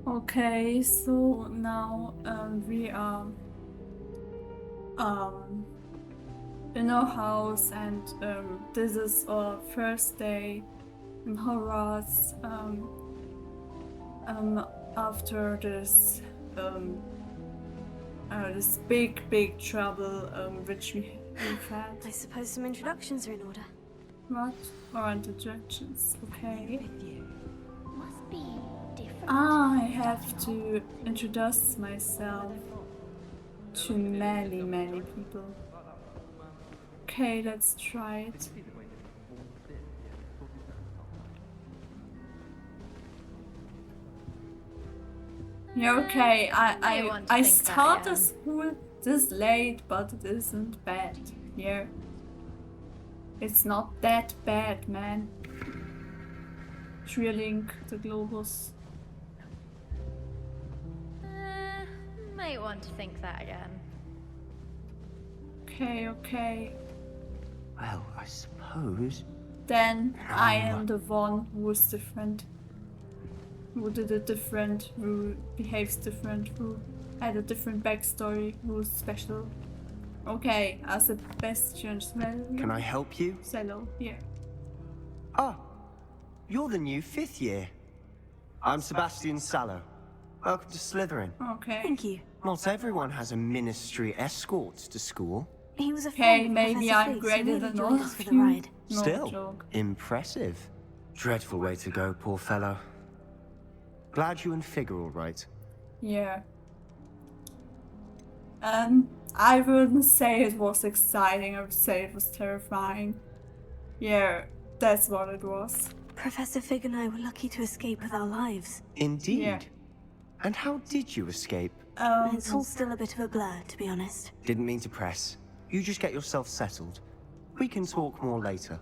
Okay, so now we are in our house, and this is our first day in Hogwarts. After this this big trouble which we've had. I suppose some introductions are in order. What? Or introductions? Okay. With you. Must be different. I have to introduce myself to many people. Okay, let's try it. Yeah, okay, I started school this late, but it isn't bad. Yeah. It's not that bad, man. Drilling the globus. Might want to think that again. Okay. Well, I suppose. Then I am the one who is different. Who did it different, who behaves different, who had a different backstory, who's special. Okay, as a Sebastian Smello. Can I help you? Cello, yeah. Ah, you're the new 5th year. I'm Sebastian Sallow. Welcome to Slytherin. Okay. Thank you. Not everyone has a ministry escort to school. He was a Okay, friend of maybe Professor I'm Weasley, greater really than joined all us for of the you. ride. No Still, joke. impressive. Dreadful way to go, poor fellow. Glad you and Fig are all right. Yeah. I wouldn't say it was exciting, I would say it was terrifying. Yeah, that's what it was. Professor Fig and I were lucky to escape with our lives. Indeed. Yeah. And how did you escape? It's all still a bit of a blur, to be honest. Didn't mean to press. You just get yourself settled. We can talk more later.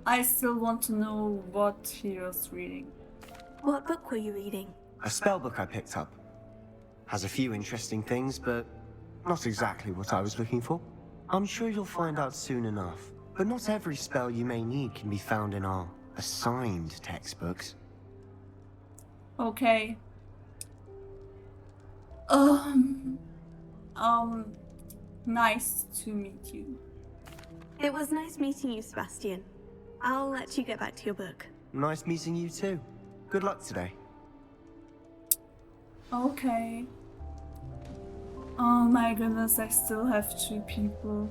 I still want to know what he was reading. What book were you reading? A spellbook I picked up. Has a few interesting things, but not exactly what I was looking for. I'm sure you'll find out soon enough. But not every spell you may need can be found in our assigned textbooks. Okay. Nice to meet you. It was nice meeting you, Sebastian. I'll let you get back to your book. Nice meeting you too. Good luck today. Okay. Oh my goodness, I still have 2 people.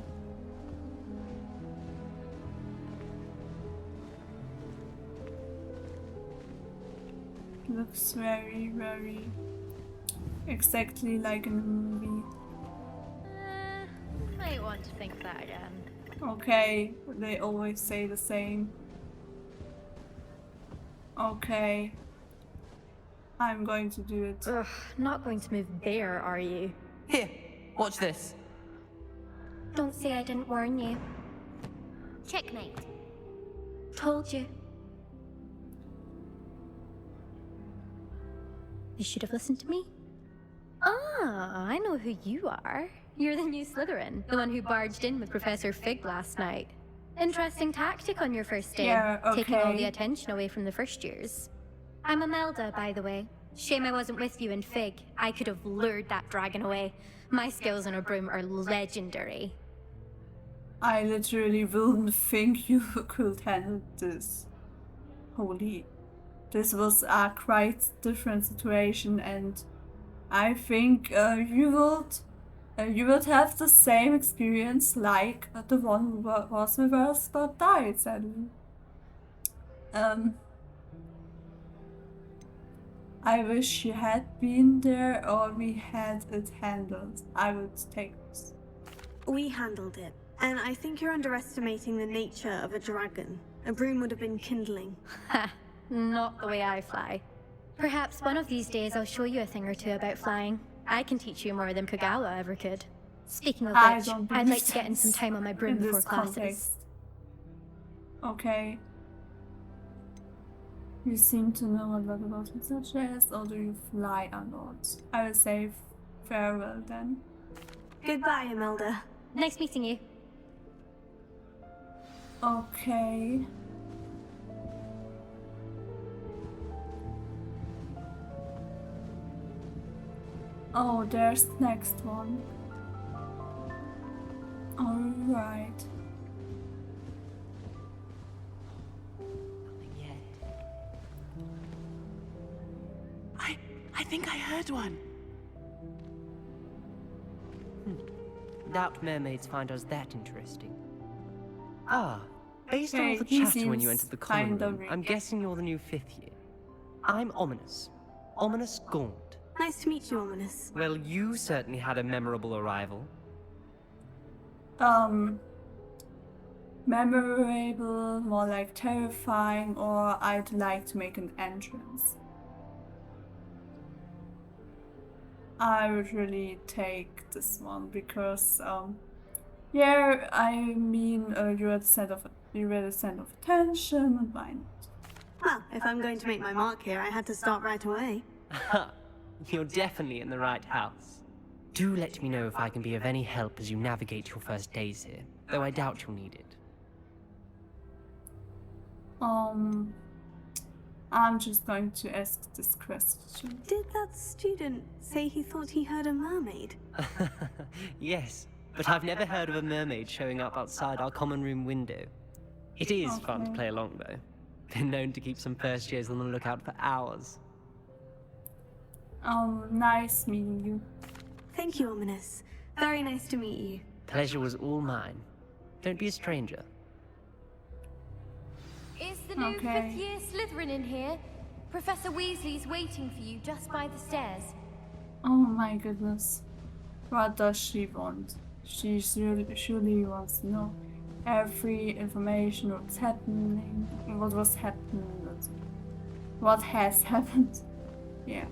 Looks very exactly like in a movie. Might want to think that again. Okay, they always say the same. Okay. I'm going to do it. Ugh, not going to move there, are you? Here, watch this. Don't say I didn't warn you. Checkmate. Told you. You should have listened to me. Ah, I know who you are. You're the new Slytherin, the one who barged in with Professor Fig last night. Interesting tactic on your first day, Yeah, taking all the okay. attention away from the first years. I'm Imelda, by the way. Shame I wasn't with you in Fig. I could have lured that dragon away. My skills on a broom are legendary. I literally wouldn't think you could handle this. Holy. This was a quite different situation, and I think you would have the same experience like the one who was with us but died, sadly. I wish you had been there or we had it handled. I would take this. We handled it. And I think you're underestimating the nature of a dragon. A broom would have been kindling. Ha, not the way I fly. Perhaps one of these days I'll show you a thing or two about flying. I can teach you more than Kagawa ever could. Speaking of I which, don't I'd like believe to get in some time on my broom in before this classes. context. Okay. You seem to know a lot about it, such as, or do you fly a lot? I will say farewell then. Goodbye, Imelda. Nice meeting you. Okay. Oh, there's the next one. Alright. Nothing yet. I think I heard one. Doubt mermaids find us that interesting. Ah, based on all Okay, the he chatter when you seems entered the common kinda room, I'm guessing you're the new 5th year. I'm Ominous. Ominous Gaunt. Nice to meet you, Ominous. Well, you certainly had a memorable arrival. Memorable, more like terrifying, or I'd like to make an entrance. I would really take this one because, yeah, I mean, you're the center of attention, and why not? Well, if I'm going to make my mark here, I had to start right away. You're definitely in the right house. Do let me know if I can be of any help as you navigate your first days here, though I doubt you'll need it. I'm just going to ask this question. Did that student say he thought he heard a mermaid? Yes, but I've never heard of a mermaid showing up outside our common room window. It is fun to Okay. play along, though. Been known to keep some first years on the lookout for hours. Nice meeting you. Thank you, Ominous. Very nice to meet you. Pleasure was all mine. Don't be a stranger. Is the new Okay. 5th year Slytherin in here? Professor Weasley's waiting for you just by the stairs. Oh my goodness. What does she want? She surely wants to know every information what's happening, what was happening, what has happened. Yeah.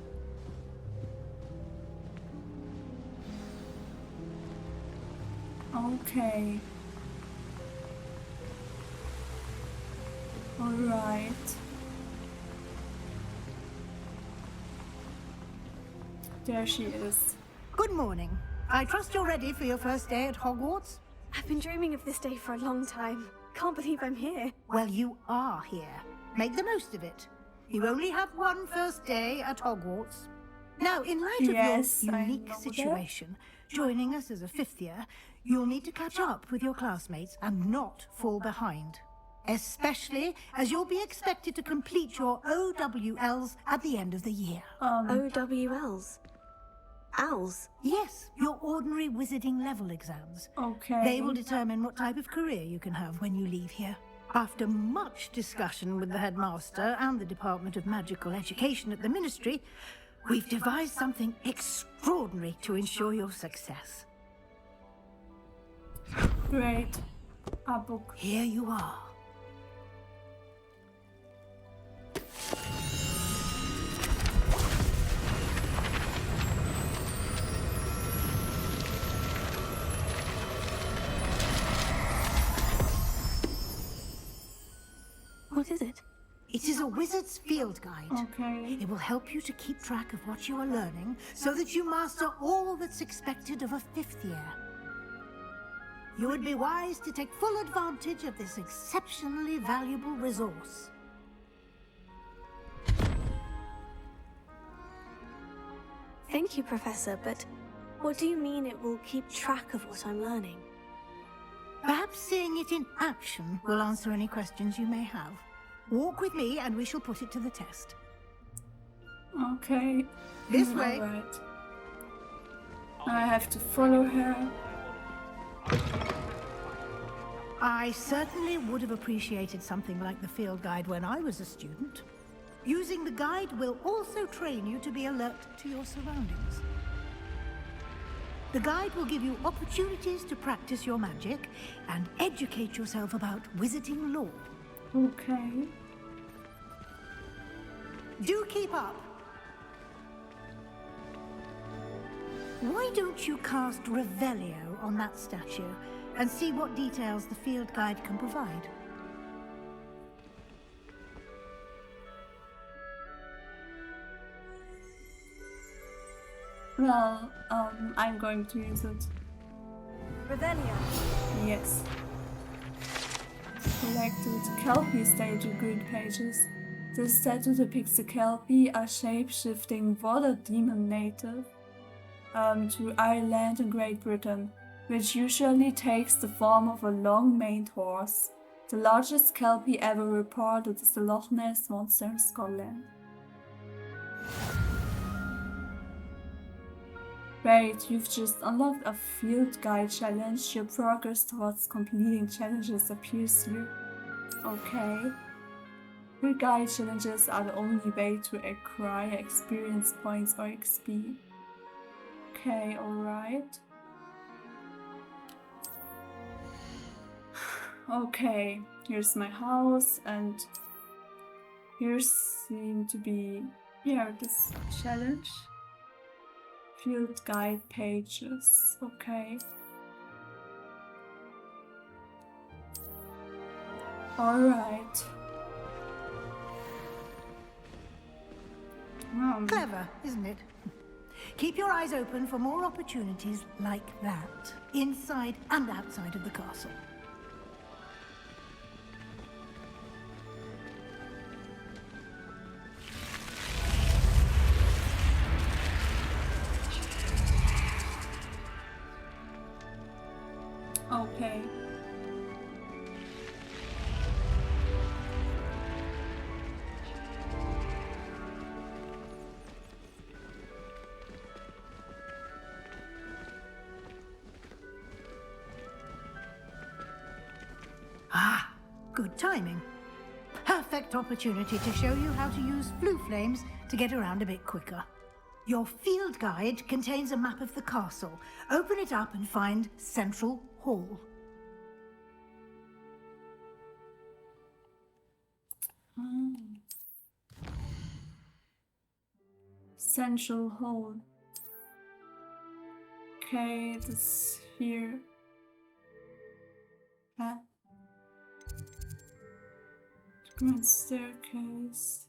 Okay. Alright. There she is. Good morning. I trust you're ready for your first day at Hogwarts? I've been dreaming of this day for a long time. Can't believe I'm here. Well, you are here. Make the most of it. You only have one first day at Hogwarts. Now, in light Yes, of your I unique know that. situation, joining us as a 5th year, you'll need to catch up with your classmates and not fall behind. Especially as you'll be expected to complete your OWLs at the end of the year. OWLs. Owls. Yes, your ordinary wizarding level exams. Okay. They will determine what type of career you can have when you leave here. After much discussion with the headmaster and the Department of Magical Education at the Ministry, we've devised something extraordinary to ensure your success. Great. A book. Here you are. What is it? It is a wizard's field guide. Okay. It will help you to keep track of what you are learning so that you master all that's expected of a 5th year. You would be wise to take full advantage of this exceptionally valuable resource. Thank you, Professor, but what do you mean it will keep track of what I'm learning? Perhaps seeing it in action will answer any questions you may have. Walk with me and we shall put it to the test. Okay. This way. Alright. I have to follow her. I certainly would have appreciated something like the field guide when I was a student. Using the guide will also train you to be alert to your surroundings. The guide will give you opportunities to practice your magic and educate yourself about wizarding lore. Okay. Do keep up. Why don't you cast Revelio on that statue and see what details the field guide can provide? Well, I'm going to use it. Revelio. Yes. Selected Kelpie statue grid pages. This statue depicts a Kelpie, a shape-shifting water demon native. to Ireland and Great Britain, which usually takes the form of a long-maned horse. The largest kelpie ever reported is the Loch Ness Monster in Scotland. Great, you've just unlocked a field guide challenge. Your progress towards completing challenges appears here. Okay. Field guide challenges are the only way to acquire experience points or XP. Okay, alright. Okay, here's my house, and here seem to be, this challenge. Field guide pages, okay. Alright. Clever, isn't it? Keep your eyes open for more opportunities like that, inside and outside of the castle. Okay. Ah, good timing. Perfect opportunity to show you how to use flue flames to get around a bit quicker. Your field guide contains a map of the castle. Open it up and find Central Hall. Central Hall. Okay, this here. Grand staircase.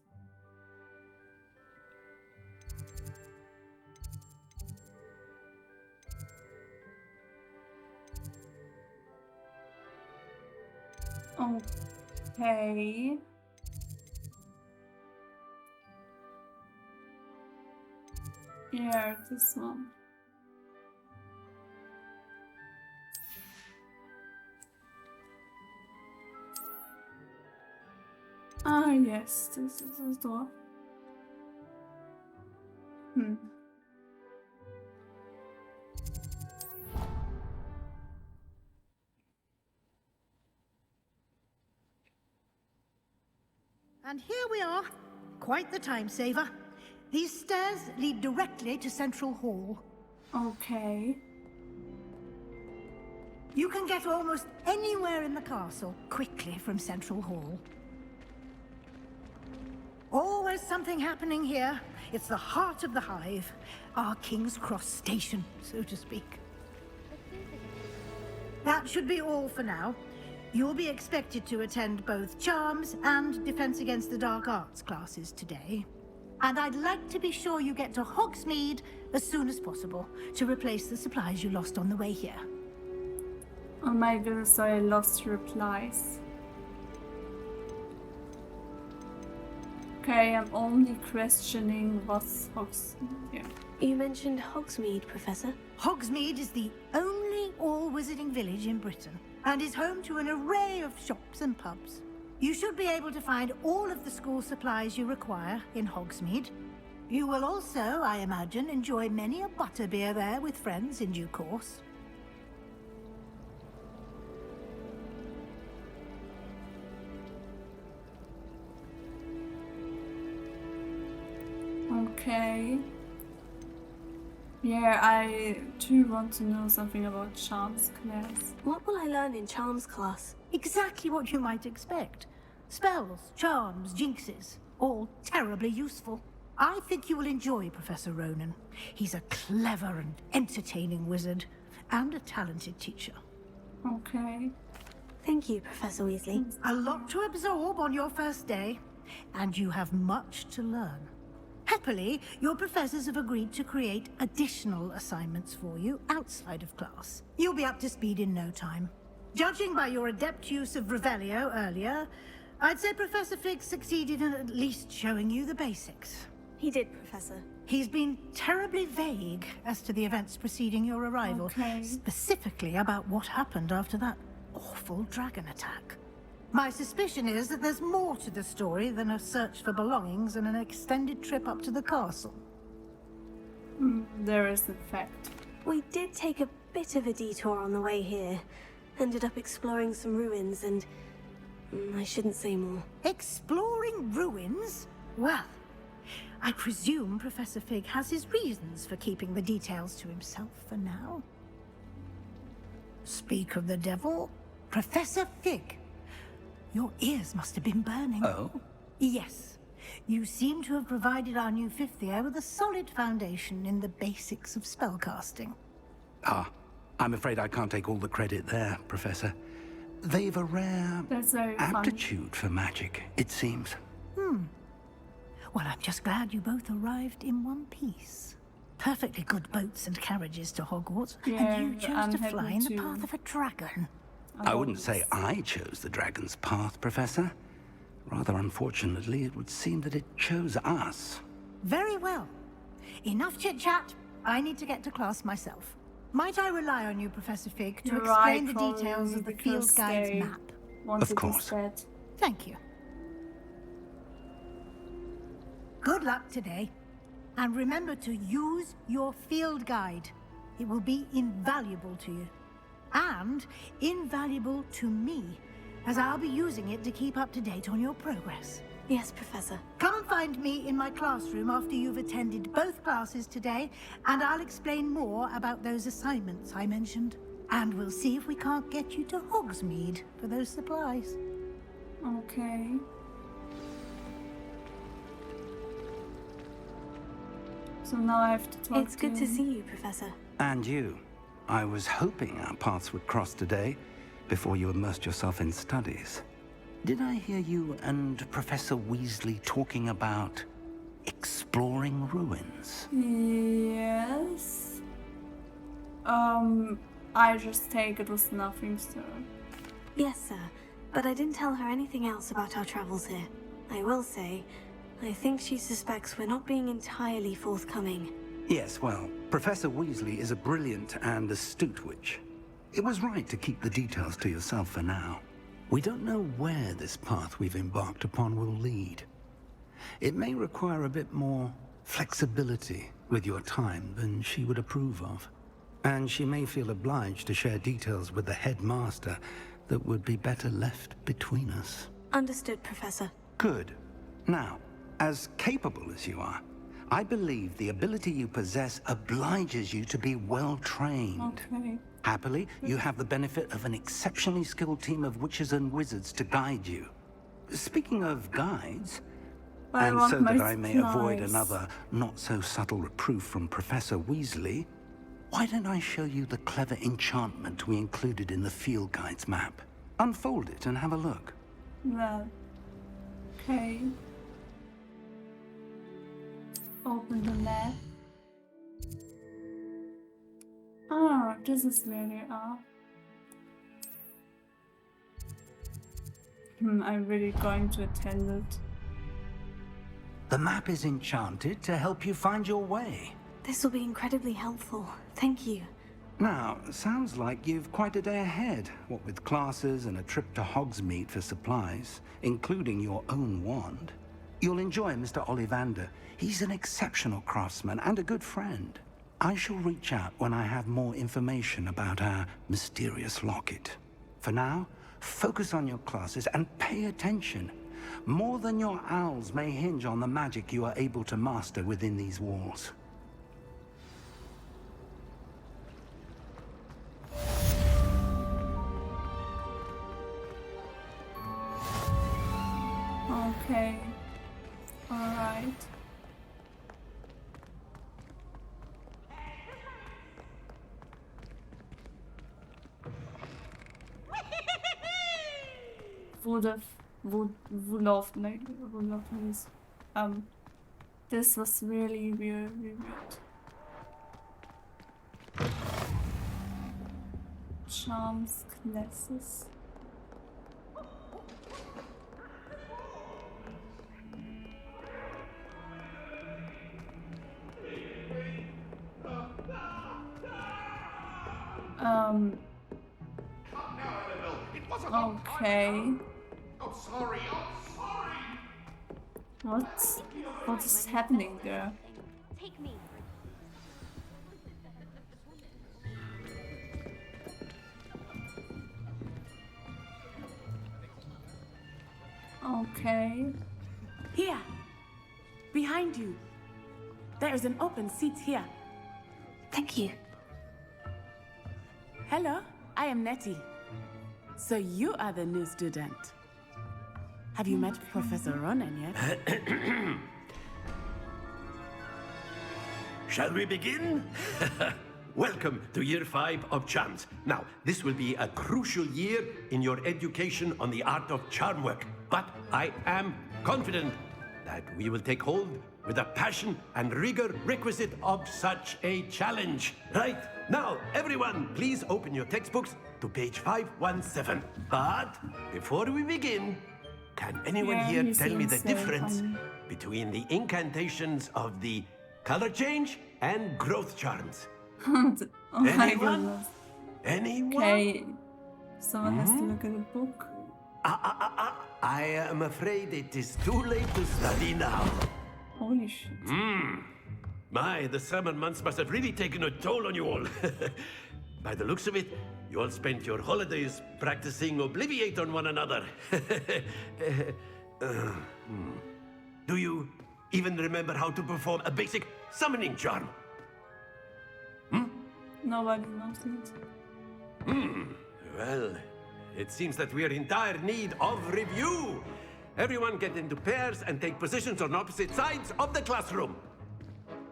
Okay. Yeah, this one. Ah, yes, this is the door. And here we are. Quite the time saver. These stairs lead directly to Central Hall. Okay. You can get almost anywhere in the castle quickly from Central Hall. Always something happening here. It's the heart of the hive. Our King's Cross station, so to speak. That should be all for now. You'll be expected to attend both Charms and Defense Against the Dark Arts classes today. And I'd like to be sure you get to Hogsmeade as soon as possible to replace the supplies you lost on the way here. Oh my goodness, I lost replies. Okay, I'm only questioning what's Hogsmeade here. You mentioned Hogsmeade, Professor. Hogsmeade is the only all-wizarding village in Britain and is home to an array of shops and pubs. You should be able to find all of the school supplies you require in Hogsmeade. You will also, I imagine, enjoy many a butterbeer there with friends in due course. Okay. Yeah, I do want to know something about Charms class. What will I learn in Charms class? Exactly what you might expect. Spells, charms, jinxes, all terribly useful. I think you will enjoy Professor Ronan. He's a clever and entertaining wizard, and a talented teacher. Okay. Thank you, Professor Weasley. A lot to absorb on your first day, and you have much to learn. Happily, your professors have agreed to create additional assignments for you outside of class. You'll be up to speed in no time. Judging by your adept use of Revelio earlier, I'd say Professor Fig succeeded in at least showing you the basics. He did, Professor. He's been terribly vague as to the events preceding your arrival, Okay. specifically about what happened after that awful dragon attack. My suspicion is that there's more to the story than a search for belongings and an extended trip up to the castle. There is in fact. We did take a bit of a detour on the way here. Ended up exploring some ruins and... I shouldn't say more. Exploring ruins? Well, I presume Professor Fig has his reasons for keeping the details to himself for now. Speak of the devil, Professor Fig. Your ears must have been burning. Oh? Yes. You seem to have provided our new fifth year with a solid foundation in the basics of spellcasting. Ah, I'm afraid I can't take all the credit there, Professor. They've a rare That's very fun. aptitude for magic, it seems. Well, I'm just glad you both arrived in one piece. Perfectly good boats and carriages to Hogwarts, Yeah, and you chose I'm to happy fly in the to- path of a dragon. I wouldn't say I chose the dragon's path, Professor. Rather unfortunately, it would seem that it chose us. Very well. Enough chit-chat. I need to get to class myself. Might I rely on you, Professor Fig, to You're explain right, the details probably, of the because field guide's they map? wanted Of course. instead. Thank you. Good luck today. And remember to use your field guide. It will be invaluable to you. And invaluable to me, as I'll be using it to keep up to date on your progress. Yes, Professor. Come and find me in my classroom after you've attended both classes today, and I'll explain more about those assignments I mentioned. And we'll see if we can't get you to Hogsmeade for those supplies. Okay. So now I have to talk It's good to see you, Professor. And you. I was hoping our paths would cross today, before you immersed yourself in studies. Did I hear you and Professor Weasley talking about exploring ruins? Yes. I just take it was nothing, sir. Yes, sir. But I didn't tell her anything else about our travels here. I will say, I think she suspects we're not being entirely forthcoming. Yes, well, Professor Weasley is a brilliant and astute witch. It was right to keep the details to yourself for now. We don't know where this path we've embarked upon will lead. It may require a bit more flexibility with your time than she would approve of. And she may feel obliged to share details with the headmaster that would be better left between us. Understood, Professor. Good. Now, as capable as you are, I believe the ability you possess obliges you to be well trained. Okay. Happily, you have the benefit of an exceptionally skilled team of witches and wizards to guide you. Speaking of guides, I and want so my that I may avoid supplies. another not-so-subtle reproof from Professor Weasley, why don't I show you the clever enchantment we included in the field guide's map? Unfold it and have a look. Well. Okay. Open the map. Oh, this is where they are. I'm really going to attend it. The map is enchanted to help you find your way. This will be incredibly helpful. Thank you. Now, sounds like you've quite a day ahead, what with classes and a trip to Hogsmeade for supplies, including your own wand. You'll enjoy Mr. Ollivander. He's an exceptional craftsman and a good friend. I shall reach out when I have more information about our mysterious locket. For now, focus on your classes and pay attention. More than your owls may hinge on the magic you are able to master within these walls. Okay. Alright. Wunderlich. This was really weird. Charms classes. Okay. I'm sorry. What is happening there? Take me. Okay. Here! Behind you! There is an open seat here. Thank you. Hello, I am Nettie. So you are the new student. Have you met Professor Ronan yet? Shall we begin? Welcome to Year 5 of Charms. Now, this will be a crucial year in your education on the art of charm work. But I am confident that we will take hold with the passion and rigor requisite of such a challenge. Right, now, everyone, please open your textbooks to page 517. But before we begin, can anyone Yeah, here he tell me the seems so difference funny. between the incantations of the color change and growth charms? Oh my Anyone? goodness. Anyone? Okay. Someone has to look at the book. I am afraid it is too late to study now. Holy shit. My, the summer months must have really taken a toll on you all. By the looks of it, you all spent your holidays practicing Obliviate on one another. Do you even remember how to perform a basic summoning charm? Nobody knows it. Well, it seems that we are in dire need of review. Everyone get into pairs and take positions on opposite sides of the classroom.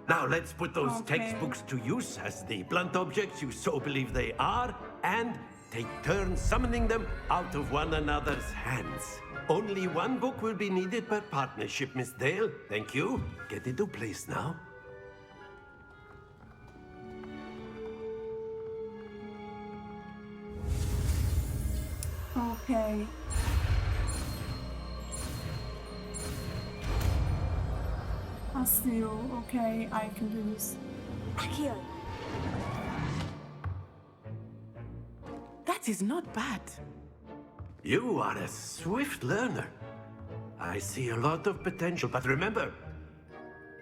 Now let's put those Okay. textbooks to use as the blunt objects you so believe they are, and take turns summoning them out of one another's hands. Only one book will be needed per partnership, Miss Dale. Thank you. Get into place now. Okay. I still, okay, I can do this. Accio. That is not bad. You are a swift learner. I see a lot of potential, but remember,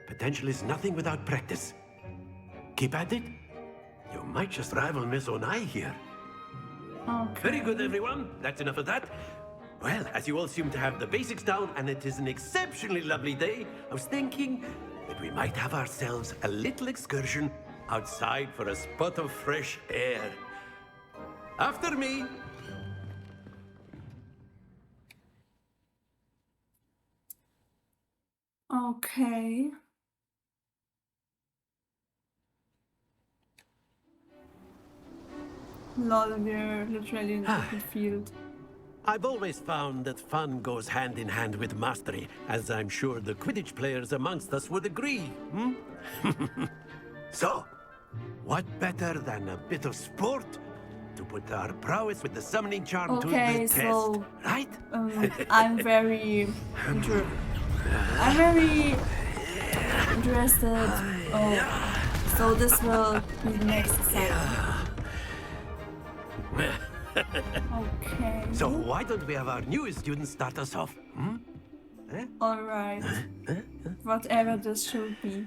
potential is nothing without practice. Keep at it. You might just rival Miss Onai here. Okay. Very good, everyone. That's enough of that. Well, as you all seem to have the basics down, and it is an exceptionally lovely day, I was thinking that we might have ourselves a little excursion outside for a spot of fresh air. After me. Okay. Lol, we're literally in a different field. I've always found that fun goes hand in hand with mastery, as I'm sure the Quidditch players amongst us would agree, So, what better than a bit of sport to put our prowess with the summoning charm to Okay, the so, test, right? I'm very interested. Oh, so this will be the next segment. Okay. So why don't we have our newest student start us off? Alright. Whatever this should be.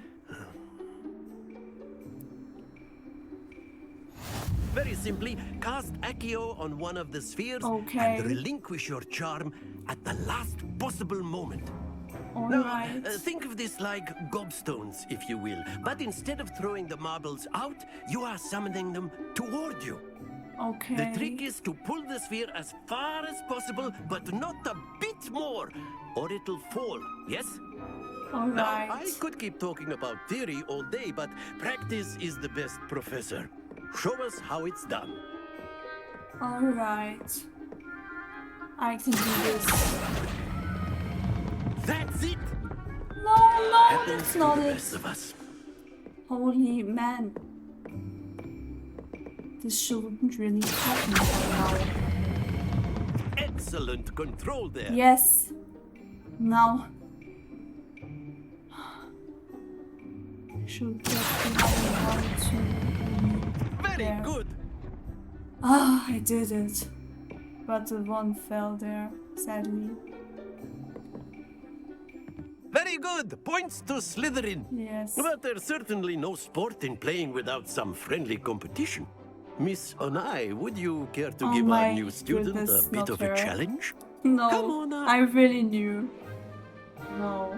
Very simply, cast Accio on one of the spheres Okay. and relinquish your charm at the last possible moment. Alright. Think of this like gobstones, if you will. But instead of throwing the marbles out, you are summoning them toward you. Okay. The trick is to pull the sphere as far as possible, but not a bit more, or it'll fall, yes? Alright. Now, I could keep talking about theory all day, but practice is the best professor. Show us how it's done. Alright. I can do this. That's it! No, Happens that's to not the it. rest of us. Holy man. This shouldn't really happen right now. Excellent control there. Yes. Now. I should just be knowing how to... Very there. good. Oh, I did it. But the one fell there, sadly. Very good. Points to Slytherin. Yes. But there's certainly no sport in playing without some friendly competition. Miss Onai, would you care to give our new student a bit of a challenge? No, Come on now. I really knew. No.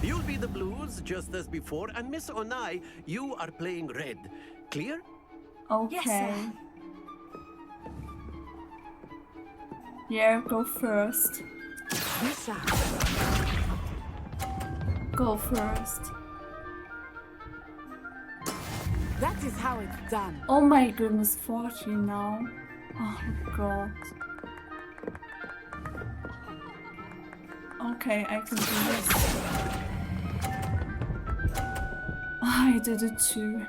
You'll be the blues, just as before, and Miss Onai, you are playing red. Clear? Okay. Yes, sir. Yeah, go first. Yes, sir. Go first. That is how it's done. Oh my goodness, 40 now. Oh god. Okay, I can do this. Oh, I did it too.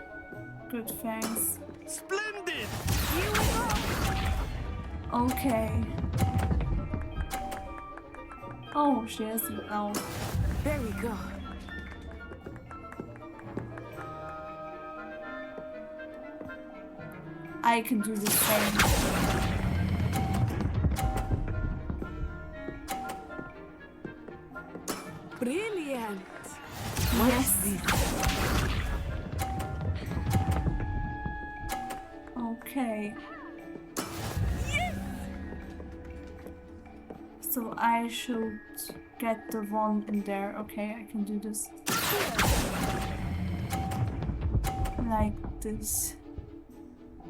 Good, thanks. Splendid! Okay. Oh, she has it now. There we go. I can do the same. Brilliant. Yes. Okay. So I should get the one in there. Okay, I can do this. Like this.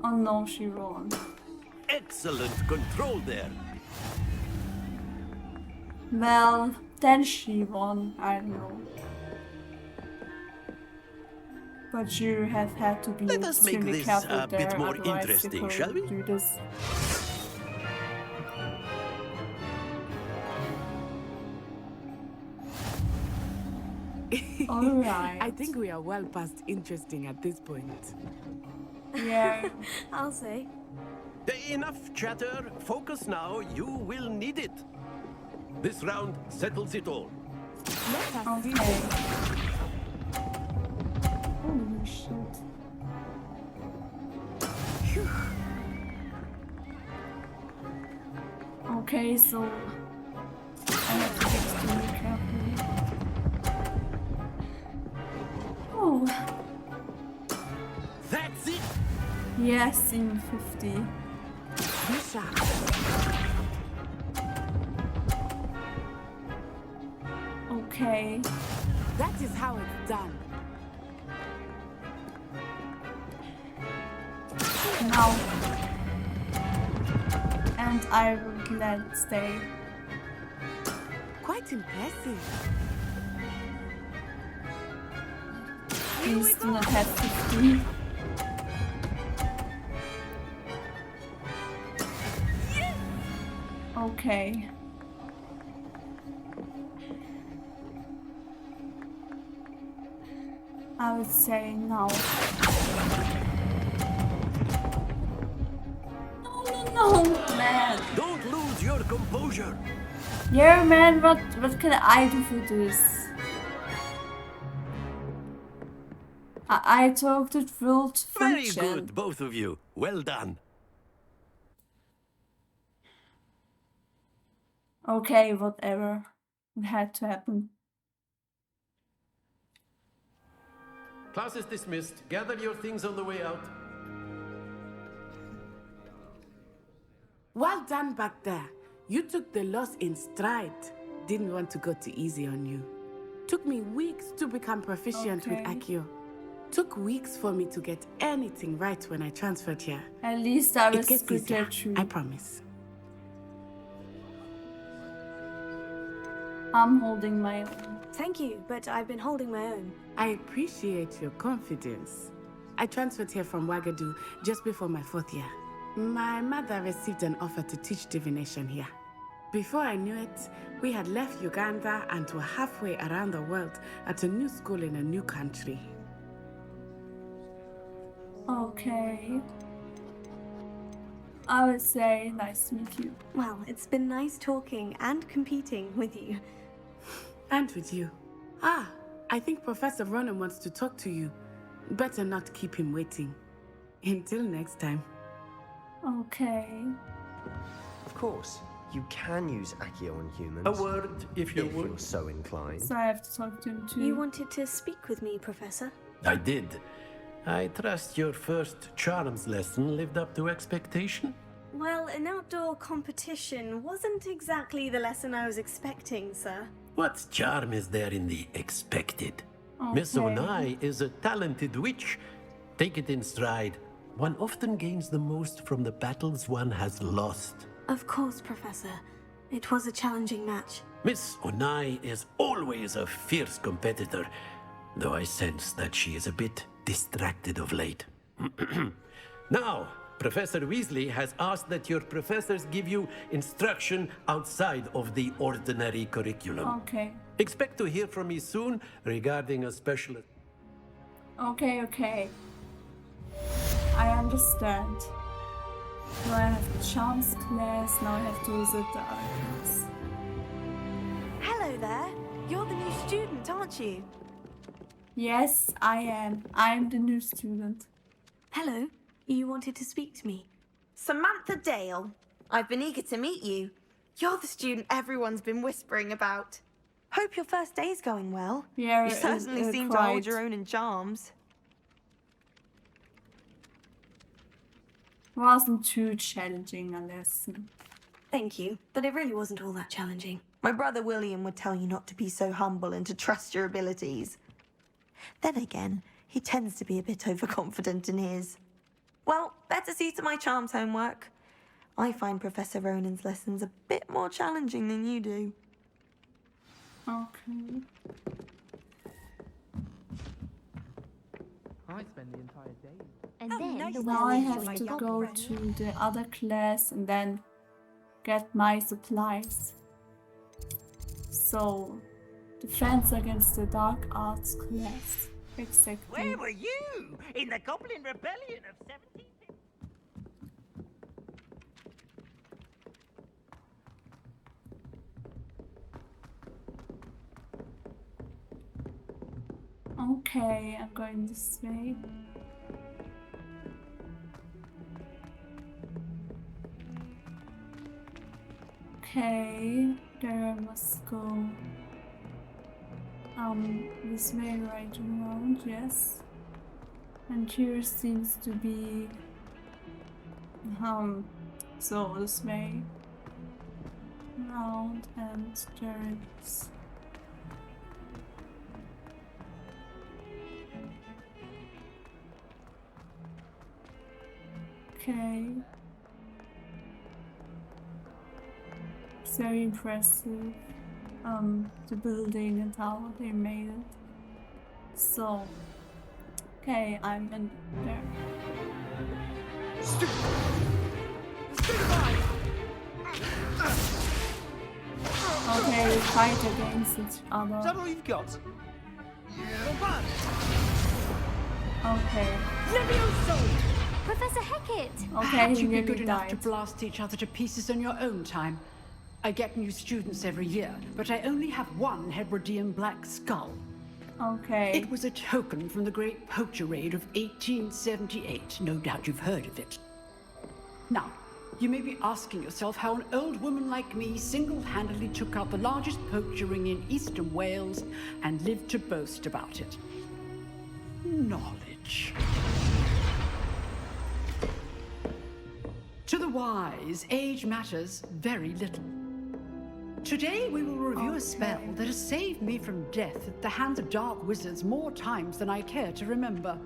Oh no, she won. Excellent control there. Well, then she won. I don't know. But you have had to be Let us make extremely this careful a there, bit more otherwise interesting, you shall we? couldn't do this. Alright. I think we are well past interesting at this point. Yeah. I'll say. Enough chatter. Focus now. You will need it. This round settles it all. Let us see. Okay. Holy shit. Okay, so I have to be extremely careful. Oh, That's it. yes, in 50. Lisa. Okay. That is how it's done. Now. And I will let it stay. Quite impressive. Please do not have 50. Okay. I would say no. No, man. Don't lose your composure. Yeah, man, what can I do for this? I talked it world Very function. good, both of you. Well done. Okay, whatever. It had to happen. Class is dismissed. Gather your things on the way out. Well done back there. You took the loss in stride. Didn't want to go too easy on you. Took me weeks to become proficient with Accio. Took weeks for me to get anything right when I transferred here. At least I was It gets good easier, at you. I promise. I'm holding my own. Thank you, but I've been holding my own. I appreciate your confidence. I transferred here from Wagadu just before my 4th year. My mother received an offer to teach divination here. Before I knew it, we had left Uganda and were halfway around the world at a new school in a new country. Okay. I would say nice to meet you. Well, it's been nice talking and competing with you. And with you. Ah, I think Professor Ronan wants to talk to you. Better not keep him waiting. Until next time. Okay. Of course, you can use Accio on humans. A word, if you if would. you're so inclined. So I have to talk to him too. You wanted to speak with me, Professor? I did. I trust your first charms lesson lived up to expectation? Well, an outdoor competition wasn't exactly the lesson I was expecting, sir. What charm is there in the expected? Miss Okay. Onai is a talented witch. Take it in stride. One often gains the most from the battles one has lost. Of course, Professor. It was a challenging match. Miss Onai is always a fierce competitor, though I sense that she is a bit distracted of late. Now, Professor Weasley has asked that your professors give you instruction outside of the ordinary curriculum. Okay. Expect to hear from me soon regarding a special... Okay. I understand. Now I have the charms class, now I have to visit the art class. Hello there. You're the new student, aren't you? Yes, I am. I'm the new student. Hello. You wanted to speak to me. Samantha Dale. I've been eager to meet you. You're the student everyone's been whispering about. Hope your first day's going well. Yeah, You certainly seem to hold your own in charms. Wasn't too challenging a lesson. Thank you, but it really wasn't all that challenging. My brother William would tell you not to be so humble and to trust your abilities. Then again, he tends to be a bit overconfident in his. Well, better see to my charms homework. I find Professor Ronan's lessons a bit more challenging than you do. Okay. I spend the entire day. And then the Now I weather have is to like go to the other class and then get my supplies. So, defense against the dark arts class. Exactly. Where were you in the Goblin Rebellion of 17... Okay, I'm going this way. Okay, there I must go. This way right around, yes. And here seems to be so this way round, and there it's okay. It's very impressive. The building and how they made it. So, okay, I'm in there. Okay, we fight against each other. Is that all you've got? Okay. Professor Hecat! Okay, he You'd be nearly good enough to died. blast each other to pieces on your own time. I get new students every year, but I only have one Hebridean black skull. Okay. It was a token from the Great Poacher Raid of 1878. No doubt you've heard of it. Now, you may be asking yourself how an old woman like me single-handedly took out the largest poacher ring in eastern Wales and lived to boast about it. Knowledge. To the wise, age matters very little. Today we will review a spell that has saved me from death at the hands of dark wizards more times than I care to remember.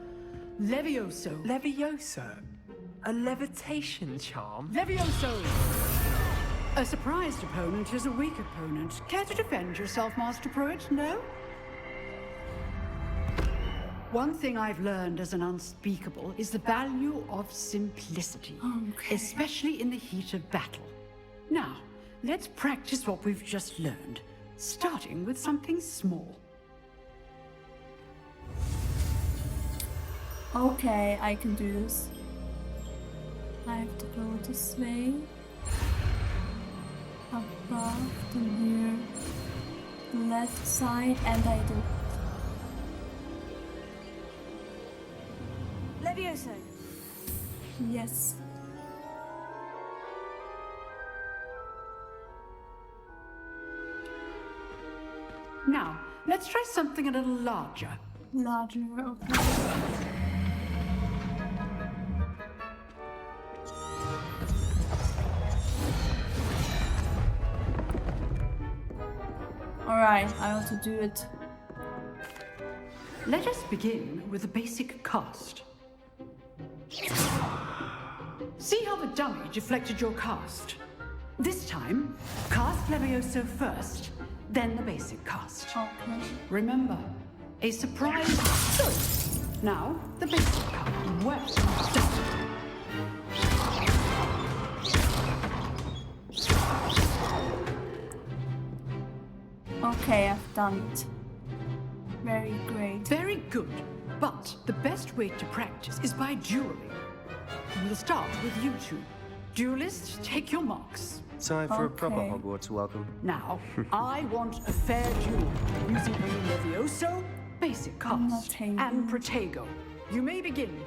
Levioso. Levioso? A levitation charm? Levioso! A surprised opponent is a weak opponent. Care to defend yourself, Master Pruitt? No? One thing I've learned as an unspeakable is the value of simplicity, especially in the heat of battle. Now, let's practice what we've just learned, starting with something small. Okay, I can do this. I have to go this way. Above, then here. Left side, and I do. Levioso. Yes. Now, let's try something a little larger. Larger, okay. Alright, I want to do it. Let us begin with the basic cast. See how the dummy deflected your cast? This time, cast Levioso first, then the basic cast. Okay. Remember, a surprise choice. Now, the basic cast. Well done. Okay, I've done it. Very great. Very good. But the best way to practice is by dueling. We'll start with you two. Duelists, take your marks. Time for a proper Okay. Hogwarts welcome. Now, I want a fair duel using only Levioso, basic cast, taking- and Protego. You may begin.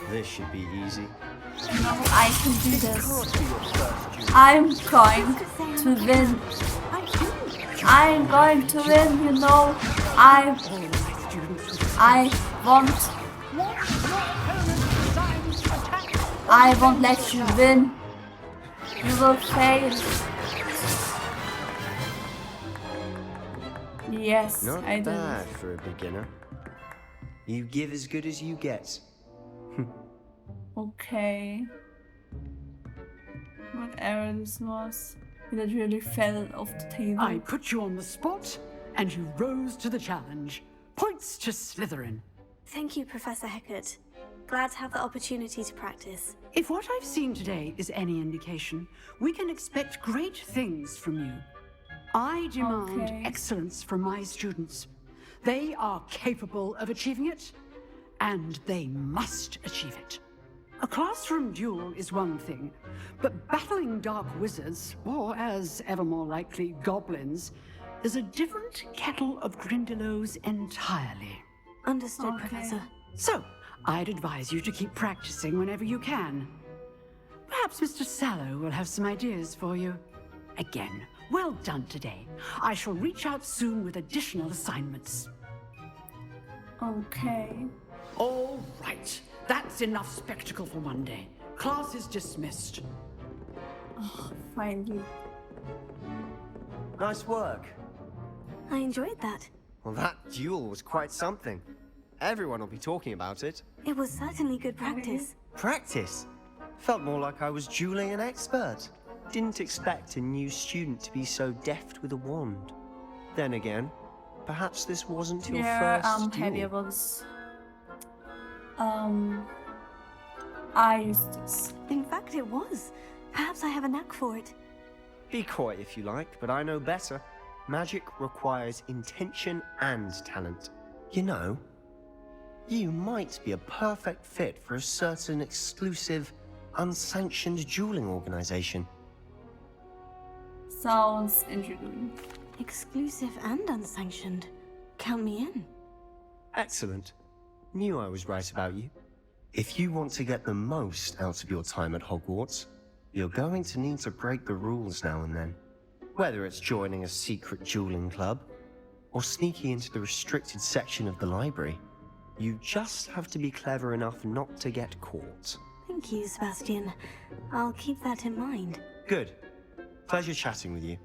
This should be easy. No, I can do this. I'm going to win. I'm going to win, you know. I won't let you win. You will fail. Yes, Not I did. bad for a beginner. You give as good as you get. Okay. Whatever this was, it really fell off the table. I put you on the spot, and you rose to the challenge. Points to Slytherin. Thank you, Professor Hecat. Glad to have the opportunity to practice. If what I've seen today is any indication, we can expect great things from you. I demand Okay. excellence from my students. They are capable of achieving it, and they must achieve it. A classroom duel is one thing, but battling dark wizards, or as ever more likely, goblins, is a different kettle of Grindylows entirely. Understood, Okay. Professor. So, I'd advise you to keep practicing whenever you can. Perhaps Mr. Sallow will have some ideas for you. Again, well done today. I shall reach out soon with additional assignments. Okay. All right. That's enough spectacle for one day. Class is dismissed. Finally. Nice work. I enjoyed that. Well, that duel was quite something. Everyone will be talking about it. It was certainly good practice. Practice? Felt more like I was dueling an expert. Didn't expect a new student to be so deft with a wand. Then again, perhaps this wasn't your Yeah, first I'm duel. heavy about this. I used this. In fact, it was. Perhaps I have a knack for it. Be coy if you like, but I know better. Magic requires intention and talent. You know, you might be a perfect fit for a certain exclusive, unsanctioned dueling organization. Sounds intriguing. Exclusive and unsanctioned. Count me in. Excellent. Knew I was right about you. If you want to get the most out of your time at Hogwarts, you're going to need to break the rules now and then. Whether it's joining a secret dueling club, or sneaking into the restricted section of the library, you just have to be clever enough not to get caught. Thank you, Sebastian. I'll keep that in mind. Good. Pleasure chatting with you.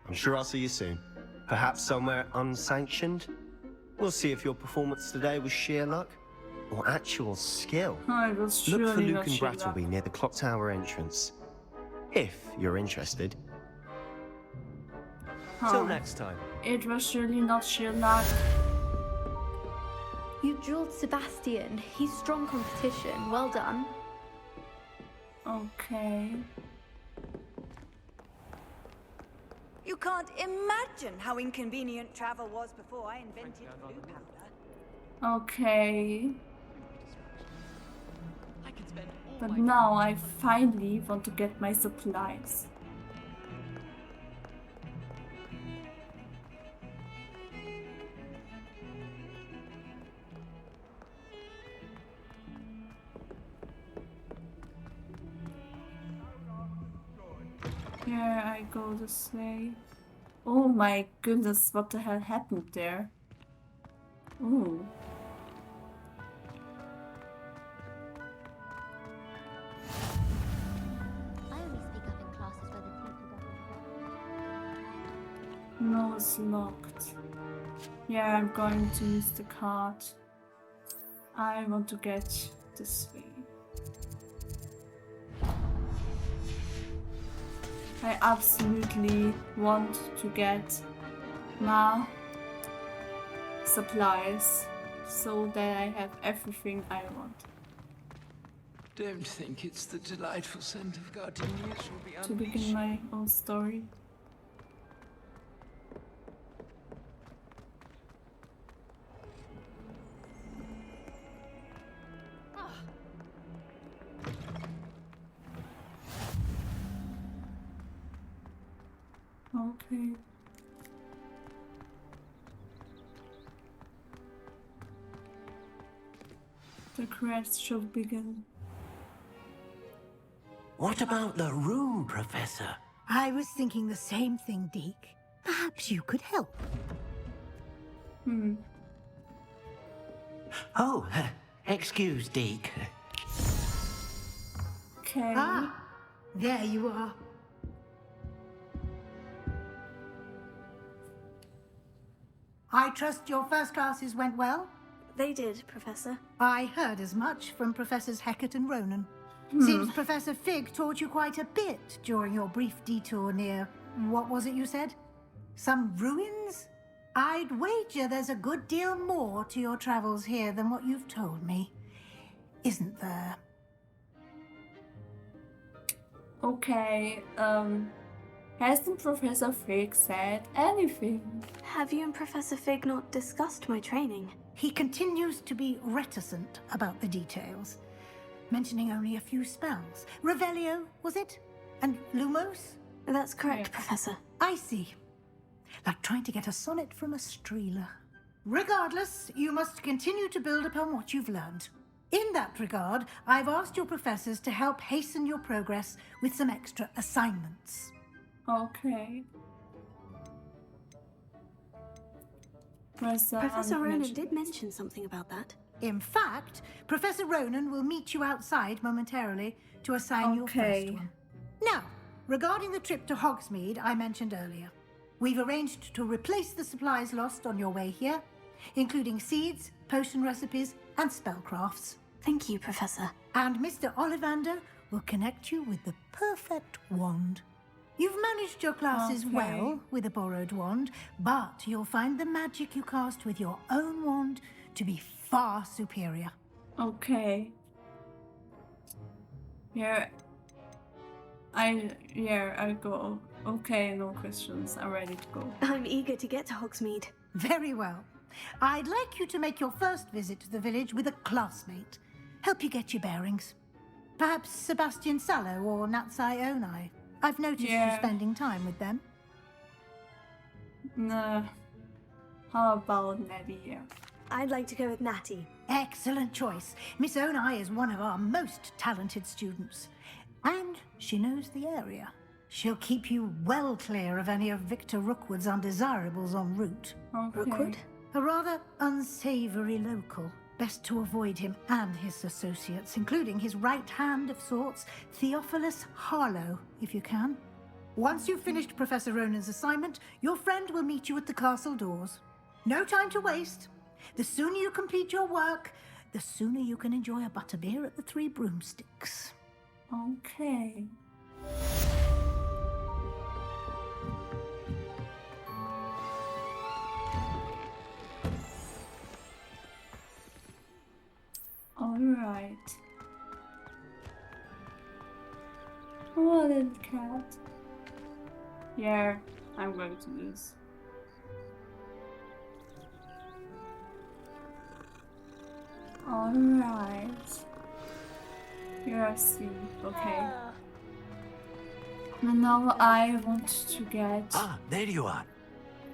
I'm sure I'll see you soon. Perhaps somewhere unsanctioned? We'll see if your performance today was sheer luck or actual skill. Oh, it was Look for surely Luke not and sheer luck. Brattleby near the clock tower entrance. If you're interested. Till next time. It was surely not sheer luck. You dueled Sebastian. He's strong competition. Well done. Okay. You can't imagine how inconvenient travel was before I invented blue powder. Okay. But now I finally want to get my supplies. Here I go this way. Oh my goodness, what the hell happened there? Ooh. I only speak up in classes where the teacher doesn't. No, it's locked. Yeah, I'm going to use the card. I want to get this way. I absolutely want to get my supplies so that I have everything I want. Don't think it's the delightful scent of gardenias will be To begin my own story. Okay. The quest should begin. What about the room, Professor? I was thinking the same thing, Deke. Perhaps you could help. Oh, excuse, Deke. Okay. Ah, there you are. I trust your first classes went well? They did, Professor. I heard as much from Professors Hecat and Ronan. Seems Professor Fig taught you quite a bit during your brief detour near... what was it you said? Some ruins? I'd wager there's a good deal more to your travels here than what you've told me. Isn't there? Okay, hasn't Professor Fig said anything? Have you and Professor Fig not discussed my training? He continues to be reticent about the details, mentioning only a few spells. Revelio, was it? And Lumos? That's correct, Professor. I see. Like trying to get a sonnet from a streeler. Regardless, you must continue to build upon what you've learned. In that regard, I've asked your professors to help hasten your progress with some extra assignments. Okay. Professor Ronan did mention something about that. In fact, Professor Ronan will meet you outside momentarily to assign your first one. Now, regarding the trip to Hogsmeade I mentioned earlier, we've arranged to replace the supplies lost on your way here, including seeds, potion recipes, and spellcrafts. Thank you, Professor. And Mr. Ollivander will connect you with the perfect wand. You've managed your classes well with a borrowed wand, but you'll find the magic you cast with your own wand to be far superior. Okay. I go. Okay, no questions. I'm ready to go. I'm eager to get to Hogsmeade. Very well. I'd like you to make your first visit to the village with a classmate. Help you get your bearings. Perhaps Sebastian Sallow or Natsai Onai. I've noticed you spending time with them. Nah. How about Nadia? I'd like to go with Natty. Excellent choice. Miss Onai is one of our most talented students. And she knows the area. She'll keep you well clear of any of Victor Rookwood's undesirables en route. Rookwood? A rather unsavory local. Best to avoid him and his associates, including his right hand of sorts, Theophilus Harlow, if you can. Once you've finished Professor Ronan's assignment, your friend will meet you at the castle doors. No time to waste. The sooner you complete your work, the sooner you can enjoy a butterbeer at the Three Broomsticks. Okay. Alright. Oh, little cat. Yeah, I'm going to lose. Alright. You're asleep, okay. And now I want to get... Ah, there you are.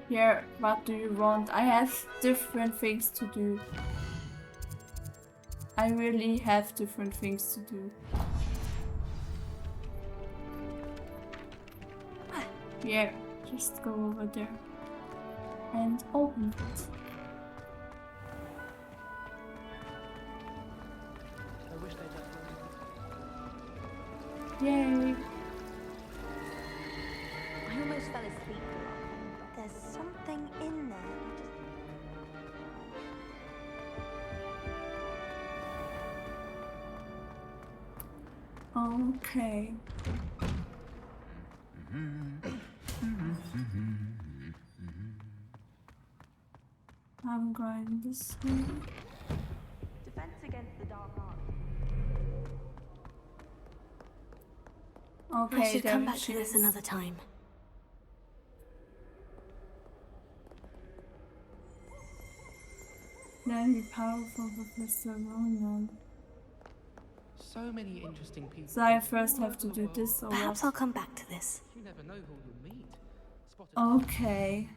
Here, what do you want? I have different things to do. I really have different things to do. Yeah, just go over there and open it. I wish they'd Yay! I almost fell asleep. There's something in there. Okay. I'm going this way. Defense against the dark art. Okay, I should come there back she to this is. another time. Very powerful Professor Weasley. So many interesting people. So I first have to do this or Perhaps what? I'll come back to this. You never know who you'll meet. Spotted Okay.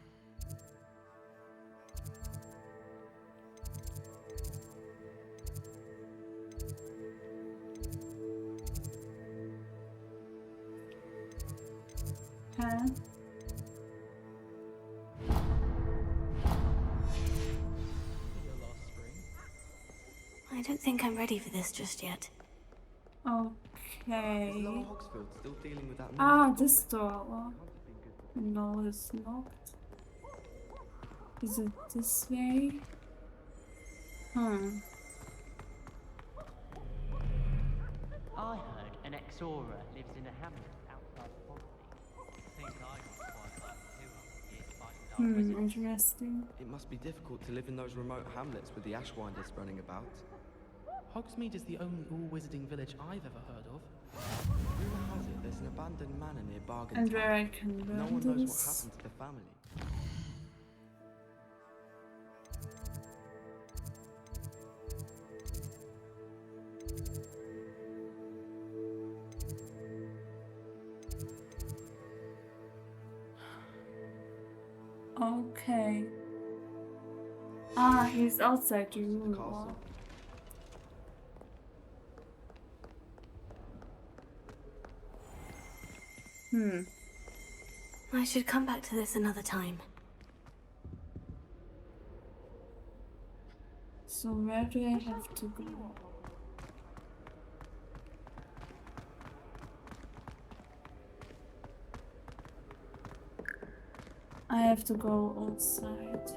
Huh? I don't think I'm ready for this just yet. Okay. Hogsfield still dealing with that Ah, this door. No, it's locked. Is it this way? I heard an Exora lives in a hamlet outside Portkey. Think I got quite like too. Interesting. It must be difficult to live in those remote hamlets with the Ashwinders running about. Hogsmeade is the only all-wizarding village I've ever heard of. Rumor has it there's an abandoned manor near Bargain And Town. where I can learn No one knows this. what happened to the family. Okay. Ah, he's outside the room. Castle. I should come back to this another time. So where do I have to go? I have to go outside.